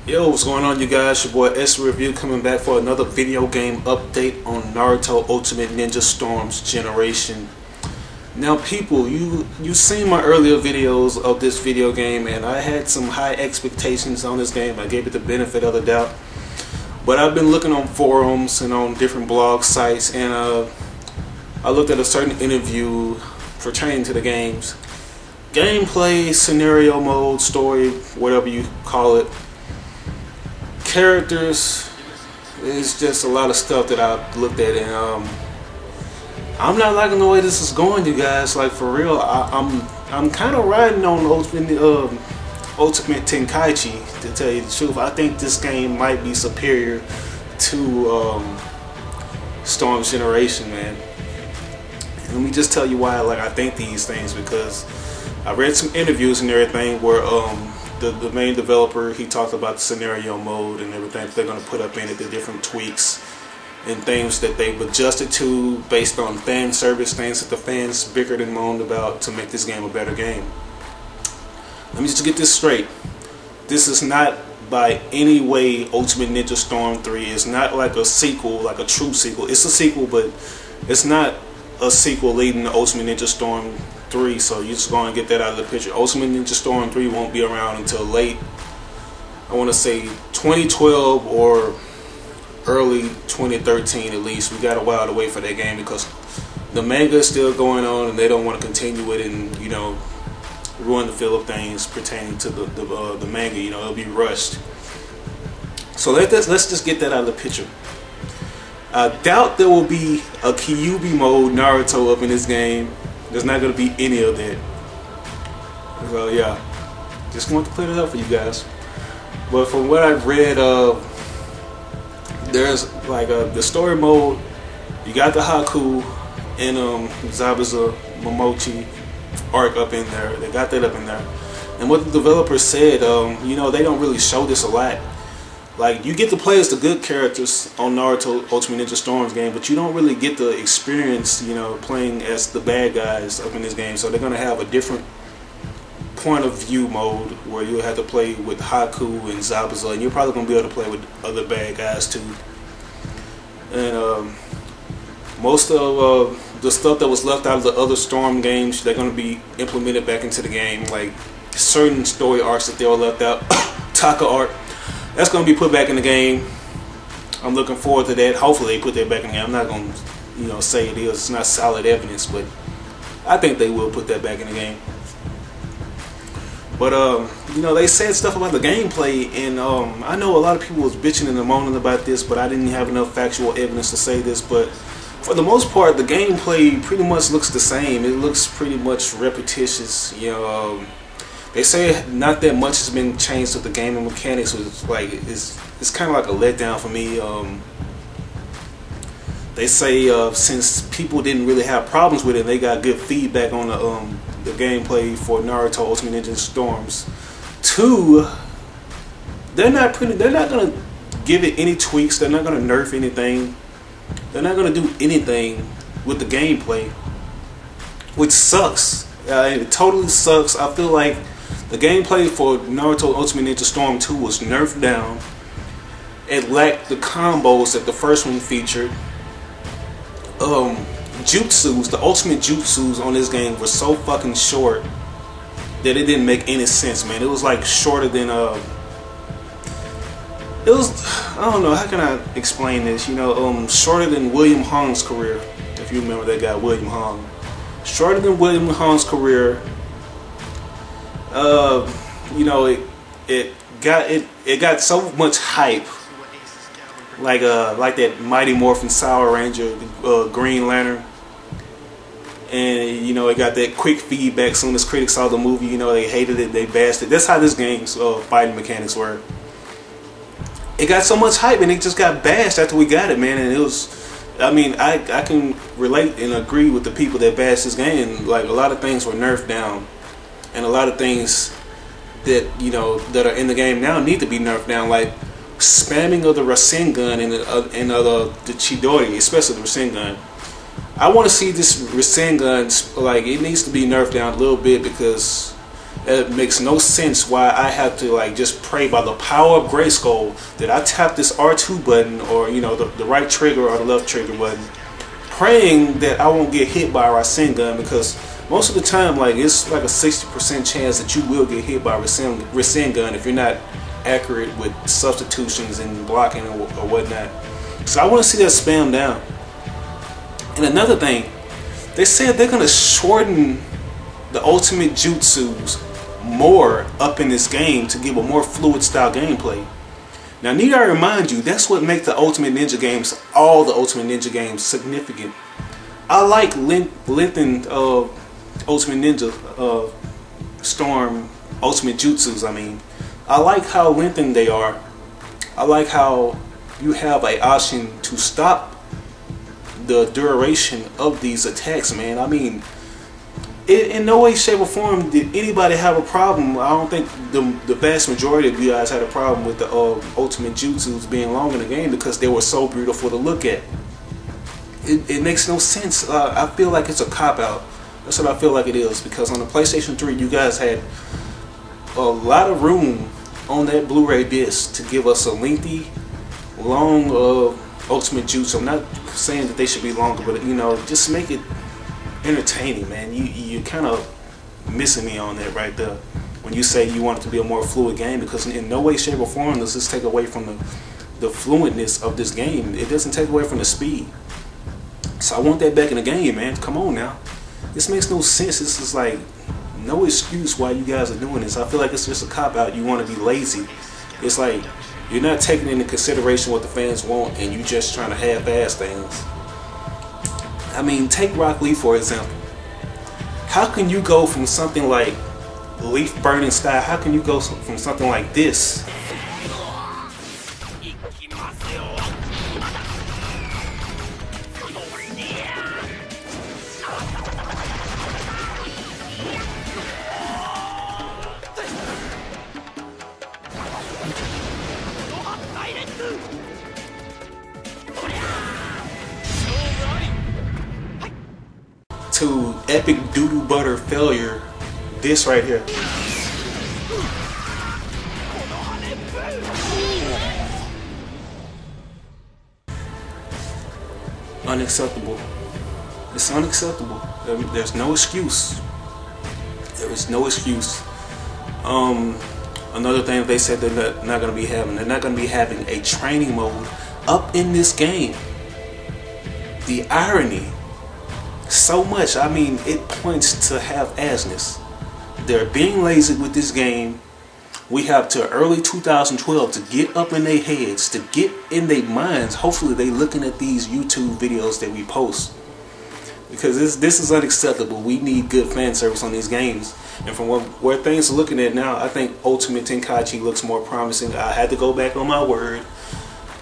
Yo, what's going on, you guys? Your boy S Review coming back for another video game update on Naruto Ultimate Ninja Storm's generation. Now people, you seen my earlier videos of this video game, and I had some high expectations on this game. I gave it the benefit of the doubt, but I've been looking on forums and on different blog sites, and I looked at a certain interview pertaining to the game's gameplay, scenario mode, story, whatever you call it, characters. It's just a lot of stuff that I looked at, and I'm not liking the way this is going, you guys. Like, for real, I'm kind of riding on Ultimate Tenkaichi, to tell you the truth. I think this game might be superior to Storm's generation, man. And let me just tell you why. Like, I think these things, because I read some interviews and everything where the main developer, he talked about the scenario mode and everything they're going to put up in it, the different tweaks and things that they've adjusted to based on fan service, things that the fans bickered and moaned about to make this game a better game. Let me just get this straight. This is not by any way Ultimate Ninja Storm 3. It's not like a sequel, like a true sequel. It's a sequel, but it's not a sequel leading to Ultimate Ninja Storm 3, so you're just going to get that out of the picture. Ultimate Ninja Storm 3 won't be around until late, I want to say 2012 or early 2013 at least. We got a while to wait for that game because the manga is still going on and they don't want to continue it and, you know, ruin the feel of things pertaining to the manga. You know, it'll be rushed. So let's just get that out of the picture. I doubt there will be a Kyuubi mode Naruto up in this game. There's not going to be any of that. So yeah, just wanted to clear it up for you guys. But from what I've read, there's like the story mode. You got the Haku and Zabuza Momochi arc up in there. They got that up in there. And what the developer said, you know, they don't really show this a lot. Like, you get to play as the good characters on Naruto Ultimate Ninja Storm's game, but you don't really get the experience, you know, playing as the bad guys up in this game. So they're going to have a different point of view mode where you'll have to play with Haku and Zabuza, and you're probably going to be able to play with other bad guys too. And most of the stuff that was left out of the other Storm games, they're going to be implemented back into the game. Like certain story arcs that they were left out, Taka arc, that's going to be put back in the game. I'm looking forward to that. Hopefully they put that back in the game. I'm not going to, you know, say it is. It's not solid evidence, but I think they will put that back in the game. But you know, they said stuff about the gameplay, and I know a lot of people was bitching and moaning about this, but I didn't have enough factual evidence to say this. But for the most part, the gameplay pretty much looks the same. It looks pretty much repetitious. You know, they say not that much has been changed with the gaming mechanics. Like it's kind of like a letdown for me. They say since people didn't really have problems with it, they got good feedback on the gameplay for Naruto Ultimate Ninja Storms 2. They're not gonna give it any tweaks. They're not gonna nerf anything. They're not gonna do anything with the gameplay, which sucks. It totally sucks. I feel like the gameplay for Naruto Ultimate Ninja Storm 2 was nerfed down. It lacked the combos that the first one featured. Jutsus, the ultimate jutsus on this game were so fucking short that it didn't make any sense, man. It was like shorter than it was, I don't know, how can I explain this? You know, shorter than William Hong's career, if you remember that guy William Hong. Shorter than William Hong's career. You know, it got so much hype. Like that Mighty Morphin Power Ranger, Green Lantern, and you know, it got that quick feedback. As soon as critics saw the movie, you know, they hated it, they bashed it. That's how this game's fighting mechanics were. It got so much hype and it just got bashed after we got it, man. And it was, I mean, I can relate and agree with the people that bashed this game. Like, a lot of things were nerfed down, and a lot of things that, you know, that are in the game now need to be nerfed down, like spamming of the Rasengan and the Chidori, especially the Rasengan. I want to see this Rasengan, like, it needs to be nerfed down a little bit, because It makes no sense why I have to like just pray by the power of Grayskull that I tap this R2 button, or you know, the right trigger or the left trigger button, praying that I won't get hit by a Rasengan, because most of the time, like, it's like a 60% chance that you will get hit by a Rasengan if you're not accurate with substitutions and blocking or whatnot. So I want to see that spam down. And another thing, they said they're gonna shorten the ultimate jutsus more up in this game to give a more fluid style gameplay. Now, need I remind you, that's what makes the Ultimate Ninja games, all the Ultimate Ninja games, significant. I like lengthened Ultimate Ninja Storm Ultimate Jutsus. I mean, I like how lengthened they are. I like how you have an option to stop the duration of these attacks, man. I mean, in no way, shape, or form did anybody have a problem. I don't think the vast majority of you guys had a problem with the Ultimate Jutsus being long in the game, because they were so beautiful to look at. It makes no sense. I feel like it's a cop-out. That's what I feel like it is, because on the PlayStation 3, you guys had a lot of room on that Blu-ray disc to give us a lengthy, long Ultimate Jutsu. I'm not saying that they should be longer, but you know, just make it entertaining, man. You kind of missing me on that right there when you say you want it to be a more fluid game, because in no way, shape, or form does this take away from the fluidness of this game. It doesn't take away from the speed. So I want that back in the game, man. Come on now. This makes no sense. This is like no excuse why you guys are doing this. I feel like it's just a cop-out. You want to be lazy. It's like you're not taking into consideration what the fans want, and you just trying to half-ass things. I mean, take Rock Lee for example. How can you go from something like Leaf Burning Sky? How can you go from something like this to epic doo-doo butter failure, this right here? Unacceptable. It's unacceptable. There's no excuse. There is no excuse. Another thing they said they're not going to be having. They're not going to be having a training mode up in this game. The irony. So much. I mean, it points to half-assness. They're being lazy with this game. We have to early 2012 to get up in their heads, to get in their minds. Hopefully they looking at these YouTube videos that we post, because this is unacceptable. We need good fan service on these games. And from where things are looking at now, I think Ultimate Tenkaichi looks more promising. I had to go back on my word.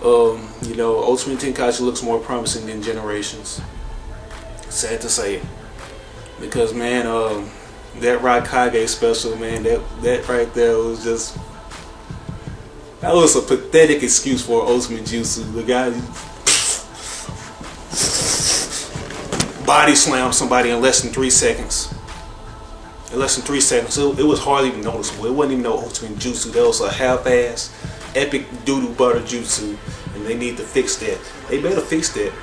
You know, Ultimate Tenkaichi looks more promising than Generations. Sad to say it, because man, that Raikage special, man, that right there was just, that was a pathetic excuse for Ultimate Jutsu. The guy body slammed somebody in less than 3 seconds. In less than 3 seconds, it was hardly even noticeable. It wasn't even no Ultimate Jutsu. That was a half-ass epic doo-doo butter jutsu, and they need to fix that. They better fix that.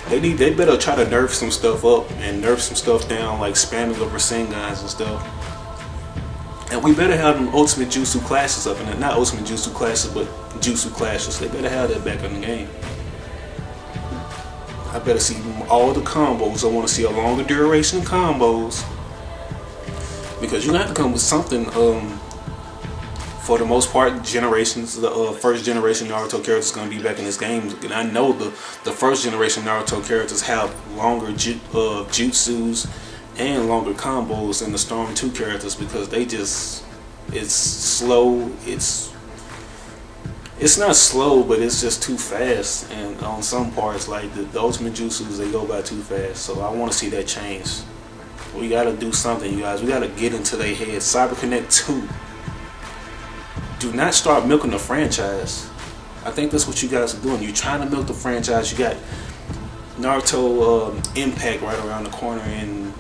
They better try to nerf some stuff up and nerf some stuff down, like spamming of Rasengans and stuff. And we better have them Ultimate Jutsu classes up in there. Not Ultimate Jutsu classes, but Jutsu classes. They better have that back in the game. I better see all the combos. I want to see a longer duration combos, because you're gonna have to come with something. For the most part, Generations, the first generation Naruto characters is going to be back in this game. And I know the first generation Naruto characters have longer jutsus and longer combos than the Storm 2 characters, because they just, it's slow. It's not slow, but it's just too fast. And on some parts, like the Ultimate Jutsus, they go by too fast. So I want to see that change. We got to do something, you guys. We got to get into their heads. CyberConnect 2. Do not start milking the franchise. I think that's what you guys are doing. You're trying to milk the franchise. You got Naruto Impact right around the corner in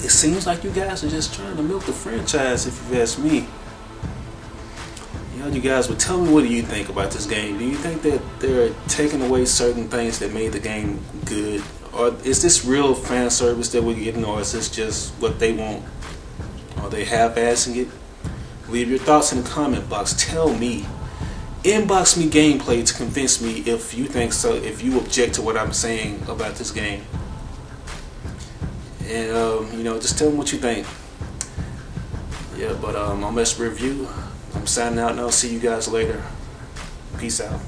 it seems like you guys are just trying to milk the franchise, if you ask me. You guys would tell me, what do you think about this game? Do you think that they're taking away certain things that made the game good? Or is this real fan service that we're getting, or is this just what they want? Are they half-assing it? Leave your thoughts in the comment box. Tell me. Inbox me gameplay to convince me if you think so, if you object to what I'm saying about this game. And just tell me what you think. Yeah, but on this review, I'm signing out, and I'll see you guys later. Peace out.